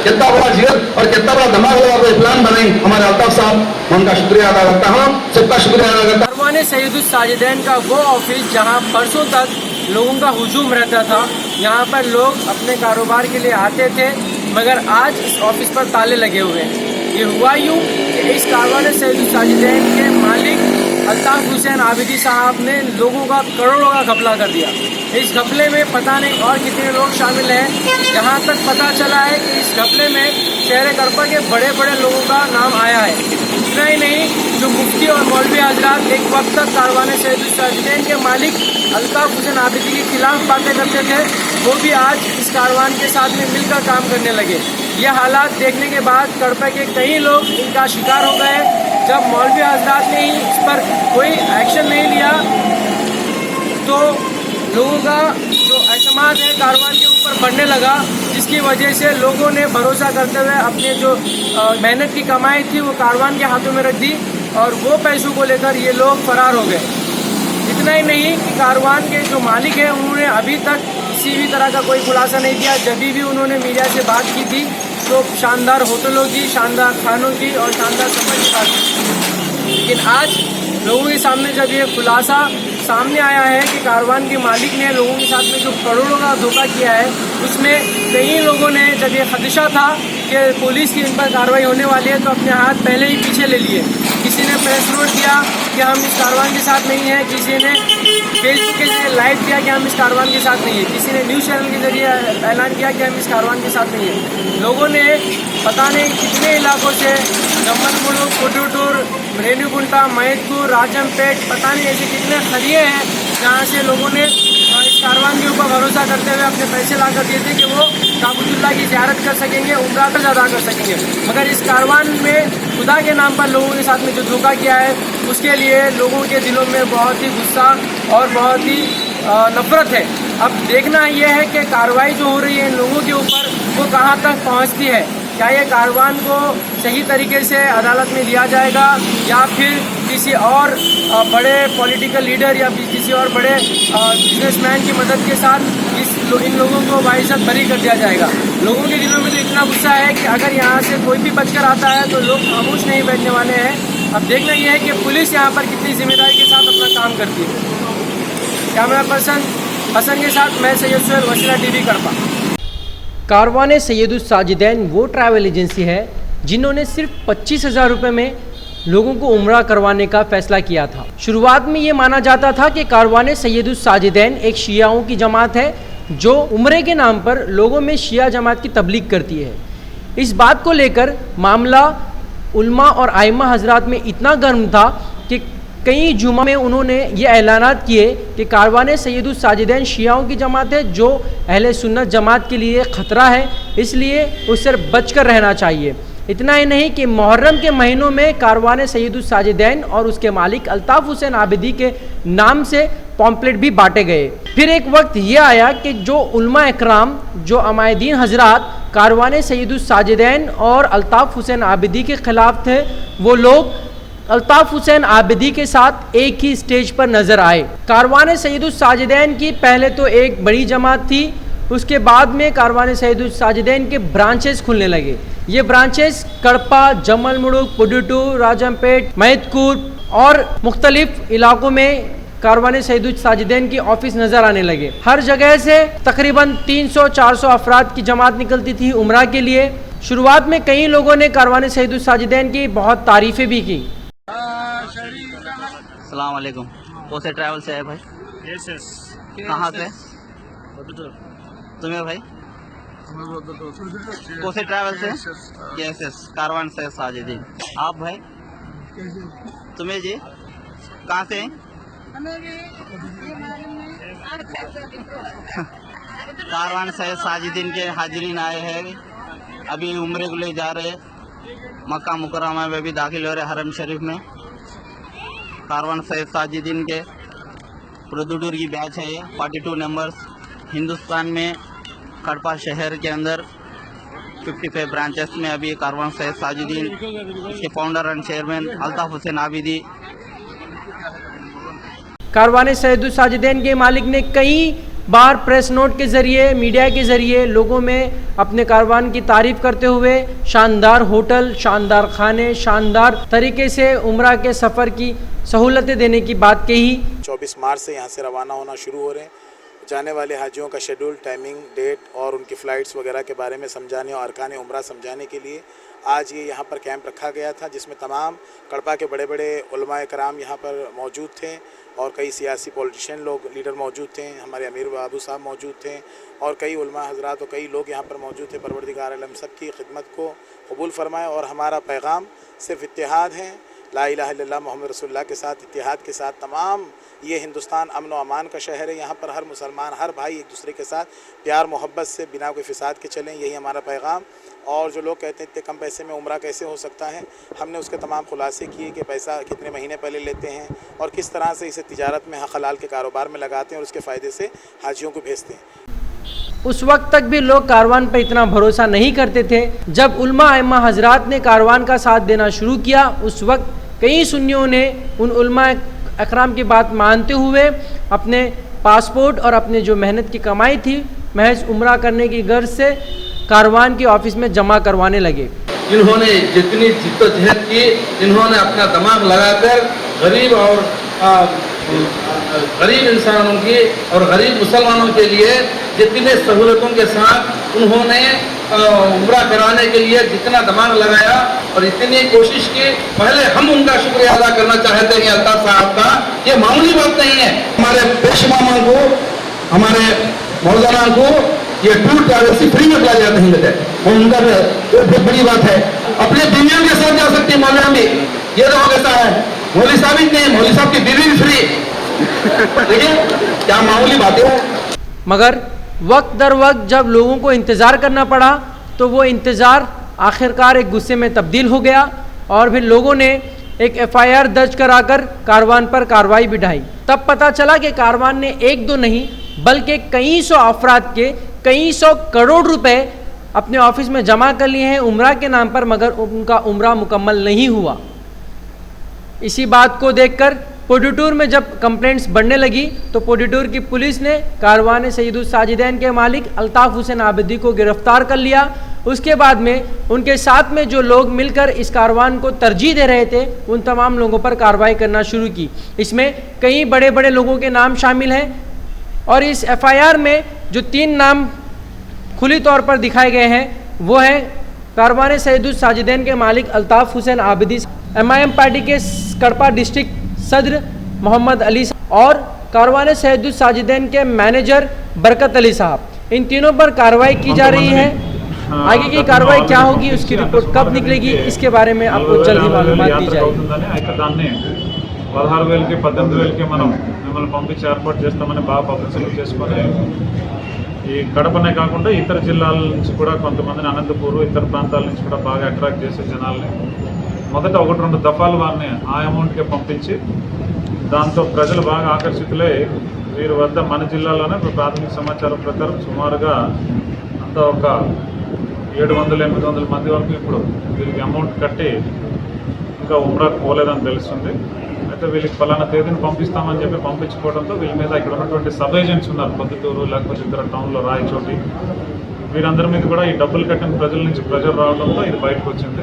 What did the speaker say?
कितना बड़ा जिगत और कितना बड़ा दिमाग लगा के प्लान बनाई हमारे अल्ताफ साहब, मैं उनका शुक्रिया अदा करता हूँ, सबका शुक्रिया अदा करता हूँ। कारवाने सैयदुल साजिदैन का वो ऑफिस जहाँ परसों तक लोगों का हुजूम रहता था, यहाँ पर लोग अपने कारोबार के लिए आते थे, मगर आज इस ऑफिस पर ताले लगे हुए हैं। ये हुआ यूँ कि इस कारवाने सैयदुल साजिदैन के मालिक अल्ताफ हुसैन आबिदी साहब ने लोगों का करोड़ों का घपला कर दिया। इस घपले में पता नहीं और कितने लोग शामिल हैं। यहाँ तक पता चला है कि इस घपले में शहर कड़पा के बड़े बड़े लोगों का नाम आया है। इतना ही नहीं, जो मुफ्ती और मौलवी हजरात एक वक्त तक कारवाने सैयदुल साजिदैन के मालिक अल्ताफ हुसैन आबिदी के खिलाफ बातें करते थे, वो भी आज इस कारवान के साथ में मिलकर काम करने लगे। ये हालात देखने के बाद कड़पा के कई लोग इनका शिकार हो गए। जब मौलवी हजरात ने ही इस पर कोई एक्शन नहीं लिया तो लोगों का जो एतमाद है कारवान के ऊपर बढ़ने लगा, जिसकी वजह से लोगों ने भरोसा करते हुए अपने जो मेहनत की कमाई थी वो कारवान के हाथों में रख दी और वो पैसों को लेकर ये लोग फरार हो गए। इतना ही नहीं कि कारवान के जो मालिक हैं उन्होंने अभी तक किसी भी तरह का कोई खुलासा नहीं किया। जब भी उन्होंने मीडिया से बात की थी तो शानदार होटलों की, शानदार खानों की और शानदार सफर की बात की। लेकिन आज लोगों के सामने जब ये खुलासा सामने आया है कि कारवान के मालिक ने लोगों के साथ में जो करोड़ों का धोखा किया है, उसमें कई लोगों ने, जब ये खदशा था कि पुलिस की इन पर कार्रवाई होने वाली है, तो अपने हाथ पहले ही पीछे ले लिए। किसी ने प्रेस नोट दिया कि हम इस कारवान के साथ नहीं हैं, किसी ने फेसबुक के जरिए लाइव किया कि हम इस कारवान के साथ नहीं है, किसी ने न्यूज़ चैनल के जरिए ऐलान किया कि हम इस कारवान के साथ नहीं है। लोगों ने पता नहीं कितने इलाकों से, जम्मू, कोटुटूर, रेणुगुंटा, मैदपुर, राजमपेट, पता नहीं ऐसे कितने खरिये हैं जहाँ से लोगों ने इस कारवान के ऊपर भरोसा करते हुए अपने पैसे ला कर दिए थे कि वो काबतुल्लाह की ज़ियारत कर सकेंगे, उम्रा का अदा कर सकेंगे। मगर इस कारवान में खुदा के नाम पर लोगों के साथ में जो धोखा किया है, उसके लिए लोगों के दिलों में बहुत ही गुस्सा और बहुत ही नफरत है। अब देखना यह है कि कार्रवाई जो हो रही है इन लोगों के ऊपर वो कहाँ तक पहुँचती है। क्या ये कारवान को सही तरीके से अदालत में लिया जाएगा या फिर किसी और बड़े पॉलिटिकल लीडर या किसी और बड़े बिजनेसमैन की मदद के साथ इन लोगों को बाइज्जत बरी कर दिया जाएगा। लोगों के दिलों में तो इतना गुस्सा है कि अगर यहाँ से कोई भी बचकर आता है तो लोग खामोश नहीं बैठने वाले हैं। अब देखना यह है कि पुलिस यहाँ पर कितनी जिम्मेदारी के साथ अपना काम करती है। कैमरा पर्सन हसन के साथ मैं सैयद सुहेल, वसीला टीवी कड़पा। कारवाने सैयदुल साजिदैन वो ट्रैवल एजेंसी है जिन्होंने सिर्फ 25,000 रुपये में लोगों को उम्रा करवाने का फैसला किया था। शुरुआत में ये माना जाता था कि कारवाने सैयदुल साजिदैन एक शियाओं की जमात है जो उम्रे के नाम पर लोगों में शिया जमात की तबलीग करती है। इस बात को लेकर मामला उल्मा और आइम्मा हजरात में इतना गर्म था कि कई जुमा में उन्होंने ये ऐलानात किए कि कारवाने सैयदुल साजिदैन शियाओं की जमात है जो अहले सुन्नत जमात के लिए ख़तरा है, इसलिए उससे बचकर रहना चाहिए। इतना ही नहीं कि मुहर्रम के महीनों में कारवाने सैयदुल साजिदैन और उसके मालिक अल्ताफ हुसैन आबिदी के नाम से पॉम्पलेट भी बांटे गए। फिर एक वक्त ये आया कि जो उल्मा इकराम, जो अमायदीन हजरात कारवाने सैयदुल साजिदैन और अल्ताफ हुसैन आबिदी के ख़िलाफ़ थे, वो लोग अल्ताफ हुसैन आबिदी के साथ एक ही स्टेज पर नजर आए। कारवाने सैयदुल साजिदैन की पहले तो एक बड़ी जमात थी, उसके बाद में कारवाने सैयदुल साजिदैन के ब्रांचेस खुलने लगे। ये ब्रांचेस कड़पा, जमल मुड़ुक, पुडुटू, राजमपेट, मैदपुर और मुख्तलिफ इलाकों में कारवाने सैयदुल साजिदैन की ऑफिस नज़र आने लगे। हर जगह से तकरीबन 300-400 अफराद की जमात निकलती थी उम्रा के लिए। शुरुआत में कई लोगों ने कारवाने सैयदुल साजिदैन की बहुत तारीफ़ें भी की। अस्सलाम वालेकुम। कौन से ट्रैवल से है भाई? Yes yes. कहाँ से? तुम्हें भाई कौन से ट्रैवल से? यस यस, कारवान से साजिदीन। आप भाई? तुम्हें जी कहाँ से? कारवान से साजिदीन के हाजिरीन आए हैं, अभी उम्रे को ले जा रहे हैं, मक्का मुकर्रमा में भी दाखिल हो रहे हरम शरीफ में। कारवान सैयद साजिदीन के पुडुटूर की बैच है ये, 42 नंबर्स। हिंदुस्तान में कड़पा शहर के अंदर 55 ब्रांचेस में अभी कारवान सैयद साजिदीन, इसके founder and chairman Altaf Hussain Abidi. Karwane Syedul Sajidain के मालिक ने कई बाहर प्रेस नोट के ज़रिए, मीडिया के ज़रिए लोगों में अपने कारवान की तारीफ़ करते हुए शानदार होटल, शानदार खाने, शानदार तरीके से उम्रा के सफ़र की सहूलतें देने की बात कही। 24 मार्च से यहाँ से रवाना होना शुरू हो रहे हैं। जाने वाले हाजियों का शेड्यूल, टाइमिंग, डेट और उनकी फ़्लाइट्स वगैरह के बारे में समझाने और अरकान उम्रा समझाने के लिए आज ये यहाँ पर कैंप रखा गया था, जिसमें तमाम कड़पा के बड़े बड़े उलमाए कराम यहाँ पर मौजूद थे और कई सियासी पॉलिटिशियन लोग, लीडर मौजूद थे। हमारे अमीर बाबू साहब मौजूद थे और कई उलमा हजरात और कई लोग यहाँ पर मौजूद थे। परवरदिगार आलम सब की खिदमत को कबूल फरमाए और हमारा पैगाम सिर्फ इत्तेहाद है, ला इलाहा इल्लल्लाह मोहम्मद रसूलुल्लाह के साथ, इत्तेहाद के साथ। तमाम ये हिंदुस्तान अमन व अमान का शहर है। यहाँ पर हर मुसलमान, हर भाई एक दूसरे के साथ प्यार मोहब्बत से बिना कोई फिसाद के चलें, यही हमारा पैगाम। और जो लोग कहते हैं इतने कम पैसे में उम्रा कैसे हो सकता है, हमने उसके तमाम खुलासे किए कि पैसा कितने महीने पहले लेते हैं और किस तरह से इसे तिजारत में, हलाल के कारोबार में लगाते हैं और उसके फ़ायदे से हाजियों को भेजते हैं। उस वक्त तक भी लोग कारवान पर इतना भरोसा नहीं करते थे। जब उलमा अइम्मा हजरात ने कारवान का साथ देना शुरू किया, उस वक्त कई सुन्नियों ने उन उलमा अकराम की बात मानते हुए अपने पासपोर्ट और अपने जो मेहनत की कमाई थी महज उम्रा करने की गर्ज से कारवान के ऑफिस में जमा करवाने लगे। इन्होंने जितनी जिद्दोजहद की, इन्होंने अपना दिमाग लगाकर गरीब और गरीब इंसानों की और गरीब मुसलमानों के लिए जितने सहूलतों के साथ उन्होंने उम्रा कराने के लिए जितना दिमाग लगाया और इतनी कोशिश की, पहले हम उनका शुक्रिया अदा करना चाहते हैं अल्ताफ साहब का। ये मामूली बात नहीं है। हमारे पेशवामा को, हमारे मौलाना को ये टूर ट्रैवल फ्री में पिला जाते हैं, और उनका बहुत बड़ी बात है। अपने बीवियों के साथ जा सकते हैं मौलाना भी, ये तो कैसा है। मौली साहब ही नहीं, मौली साहब की बीवी भी फ्री। देखिए क्या मामूली बातें हैं। मगर वक्त दर वक्त जब लोगों को इंतज़ार करना पड़ा तो वो इंतज़ार आखिरकार एक गुस्से में तब्दील हो गया और फिर लोगों ने एक FIR दर्ज कराकर कारवान पर कार्रवाई भी ढाई। तब पता चला कि कारवान ने एक दो नहीं बल्कि कई सौ अफराद के कई सौ करोड़ रुपए अपने ऑफिस में जमा कर लिए हैं उम्रा के नाम पर, मगर उनका उम्रा मुकम्मल नहीं हुआ। इसी बात को देखकर पोडिटूर में जब कंप्लेंट्स बढ़ने लगी तो पोडिटूर की पुलिस ने कारवान सैयदुस साजिदैन के मालिक अल्ताफ़ हुसैन आबिदी को गिरफ्तार कर लिया। उसके बाद में उनके साथ में जो लोग मिलकर इस कारवान को तरजीह दे रहे थे उन तमाम लोगों पर कार्रवाई करना शुरू की। इसमें कई बड़े बड़े लोगों के नाम शामिल हैं और इस FIR में जो 3 नाम खुली तौर पर दिखाए गए हैं वो हैं कारवान सैयदुस साजिदैन के मालिक अल्ताफ़ हुसैन आबिदी, MIM पार्टी के कड़पा डिस्ट्रिक्ट सदर मोहम्मद अली और कारवान सैयदुस साजिदैन के मैनेजर बरकत अली साहब। इन तीनों पर कार्रवाई की जा रही है। आगे की कार्रवाई क्या होगी, उसकी रिपोर्ट कब निकलेगी, इसके बारे में आपको जल्द ही मालूमात दी जाएगी। 16,000 18,000 మనం మిమ్మల్ని పంపించి ఏర్పాటు చేస్తామని బాగా పబ్లిసిటీ చేసుకొని ఈ కడపనే కాకుండా ఇతర జిల్లాల నుంచి కూడా కొంతమందిని అనంతపూర్ ఇతర ప్రాంతాల నుంచి కూడా బాగా అట్రాక్ట్ చేసే జనాల్ని మొదట 1-2 దఫాలు వారిని ఆ అమౌంట్కే పంపించి దాంతో ప్రజలు బాగా ఆకర్షితులై వీరి వద్ద మన జిల్లాలోనే ప్రాథమిక సమాచారం ప్రకారం సుమారుగా అంతా ఒక 700-800 మంది వరకు ఇప్పుడు వీరికి అమౌంట్ కట్టి ఇంకా ఉమ్రాకు పోలేదని తెలుస్తుంది। అయితే వీళ్ళకి ఫలానా తేదీని పంపిస్తామని చెప్పి పంపించుకోవడంతో వీళ్ళ మీద ఇక్కడ ఉన్నటువంటి సబ్ ఏజెంట్స్ ఉన్నారు, పొద్దుటూరు లేకపోతే ఇతర టౌన్లో రాయచోటి, వీరందరి మీద కూడా ఈ డబ్బులు కట్టిన ప్రజల నుంచి ప్రెజర్ రావడంతో ఇది బయటకు వచ్చింది।